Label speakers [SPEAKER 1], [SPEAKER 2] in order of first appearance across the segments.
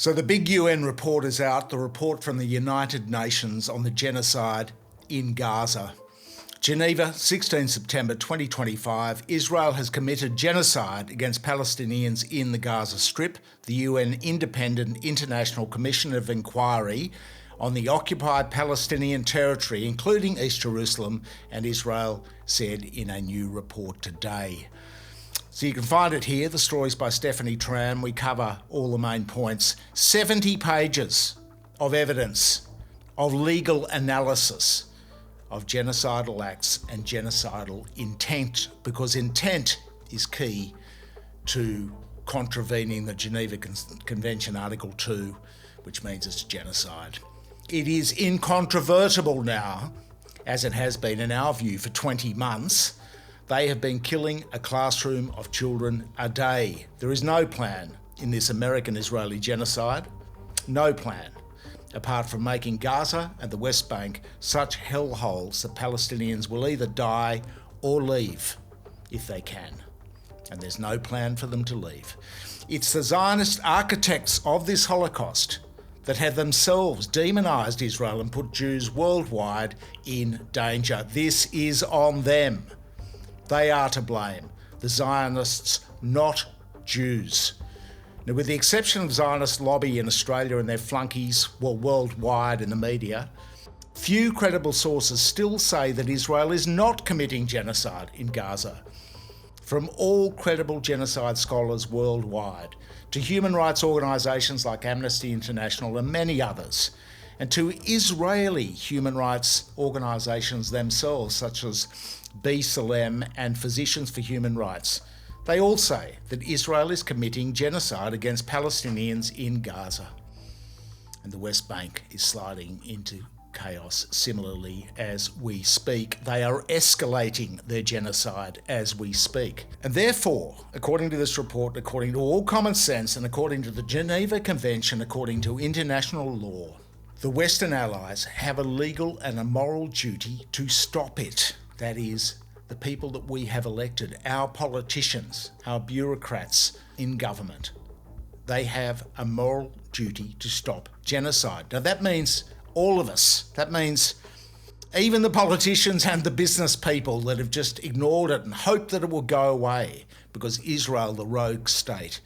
[SPEAKER 1] So the big UN report is out, the report from the United Nations on the genocide in Gaza. Geneva, 16 September 2025, Israel has committed genocide against Palestinians in the Gaza Strip. The UN Independent International Commission of Inquiry on the occupied Palestinian territory, including East Jerusalem and Israel, said in a new report today. So you can find it here. The story's by Stephanie Tran. We cover all the main points. 70 pages of evidence, of legal analysis of genocidal acts and genocidal intent, because intent is key to contravening the Geneva Convention Article 2, which means it's genocide. It is incontrovertible now, as it has been in our view for 20 months, they have been killing a classroom of children a day. There is no plan in this American-Israeli genocide, no plan, apart from making Gaza and the West Bank such hellholes that Palestinians will either die or leave if they can. And there's no plan for them to leave. It's the Zionist architects of this Holocaust that have themselves demonised Israel and put Jews worldwide in danger. This is on them. They are to blame. The Zionists, not Jews. Now, with the exception of Zionist lobby in Australia and their flunkies, well, worldwide in the media, few credible sources still say that Israel is not committing genocide in Gaza. From all credible genocide scholars worldwide, to human rights organisations like Amnesty International and many others, and to Israeli human rights organisations themselves, such as B'Tselem and Physicians for Human Rights, they all say that Israel is committing genocide against Palestinians in Gaza. And the West Bank is sliding into chaos similarly as we speak. They are escalating their genocide as we speak. And therefore, according to this report, according to all common sense and according to the Geneva Convention, according to international law, the Western allies have a legal and a moral duty to stop it. That is, the people that we have elected, our politicians, our bureaucrats in government. They have a moral duty to stop genocide. Now that means all of us. That means even the politicians and the business people that have just ignored it and hoped that it will go away because Israel, the rogue state,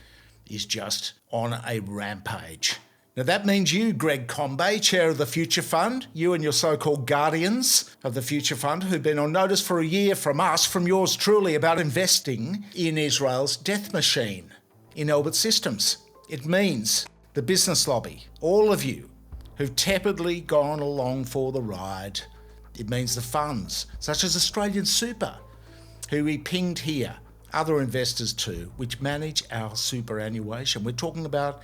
[SPEAKER 1] is just on a rampage. Now that means you, Greg Combay, chair of the Future Fund, you and your so-called guardians of the Future Fund who've been on notice for a year from us, from yours truly, about investing in Israel's death machine, in Elbit Systems. It means the business lobby, all of you who've tepidly gone along for the ride. It means the funds, such as AustralianSuper, who we pinged here, other investors too, which manage our superannuation. We're talking about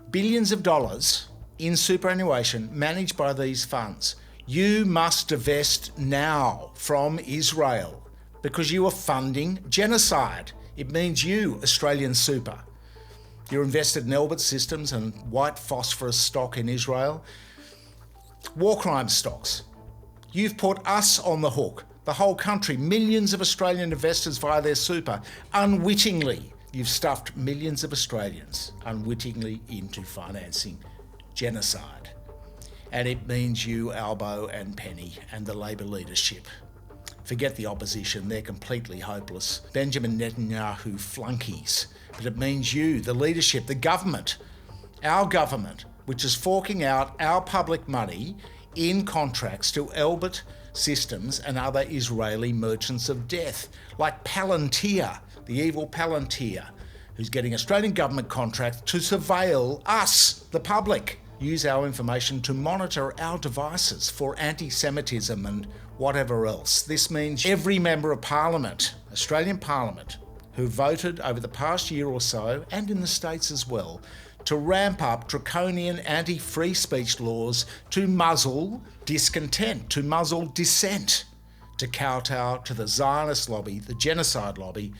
[SPEAKER 1] billions of dollars in superannuation managed by these funds. You must divest now from Israel because you are funding genocide. It means you, AustralianSuper. You're invested in Elbit Systems and white phosphorus stock in Israel. War crime stocks. You've put us on the hook, the whole country, millions of Australian investors via their super, unwittingly. You've stuffed millions of Australians unwittingly into financing genocide. And it means you, Albo and Penny, and the Labor leadership. Forget the opposition, they're completely hopeless. Benjamin Netanyahu flunkies. But it means you, the leadership, the government, our government, which is forking out our public money in contracts to Elbit Systems and other Israeli merchants of death, like Palantir, the evil Palantir, who's getting Australian government contracts to surveil us, the public, use our information to monitor our devices for anti-Semitism and whatever else. This means every member of Parliament, Australian Parliament, who voted over the past year or so, and in the States as well, to ramp up draconian anti-free speech laws to muzzle discontent, to muzzle dissent, to kowtow to the Zionist lobby, the genocide lobby,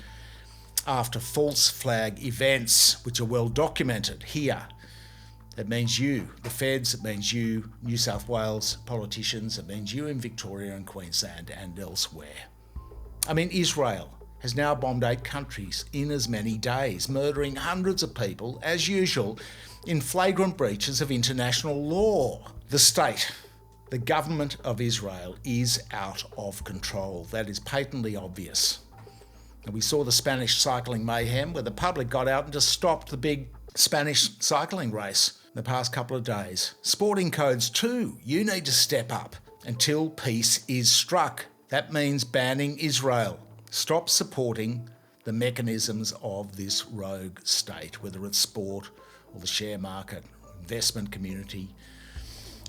[SPEAKER 1] after false flag events, which are well documented here. It means you, the feds, it means you, New South Wales politicians, it means you in Victoria and Queensland and elsewhere. I mean, Israel has now bombed 8 countries in as many days, murdering hundreds of people, as usual, in flagrant breaches of international law. The state, the government of Israel, is out of control. That is patently obvious. And we saw the Spanish cycling mayhem where the public got out and just stopped the big Spanish cycling race in the past couple of days. Sporting codes too. You need to step up until peace is struck. That means banning Israel. Stop supporting the mechanisms of this rogue state, whether it's sport or the share market, investment community,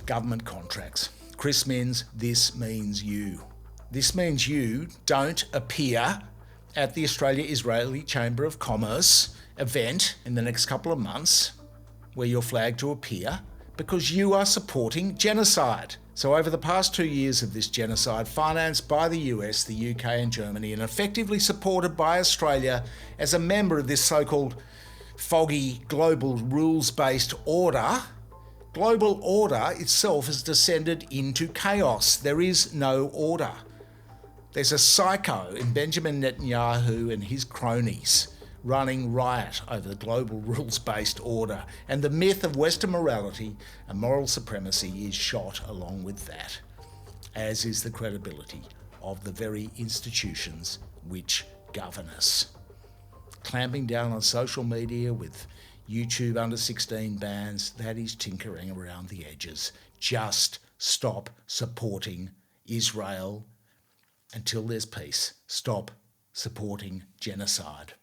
[SPEAKER 1] government contracts. Chris Minns, this means you. This means you don't appear at the Australia-Israeli Chamber of Commerce event in the next couple of months where you're flagged to appear because you are supporting genocide. So over the past 2 years of this genocide, financed by the US, the UK and Germany, and effectively supported by Australia as a member of this so-called foggy global rules-based order, global order itself has descended into chaos. There is no order. There's a psycho in Benjamin Netanyahu and his cronies running riot over the global rules-based order, and the myth of Western morality and moral supremacy is shot along with that, as is the credibility of the very institutions which govern us. Clamping down on social media with YouTube under 16 bans, that is tinkering around the edges. Just stop supporting Israel until there's peace. Stop supporting genocide.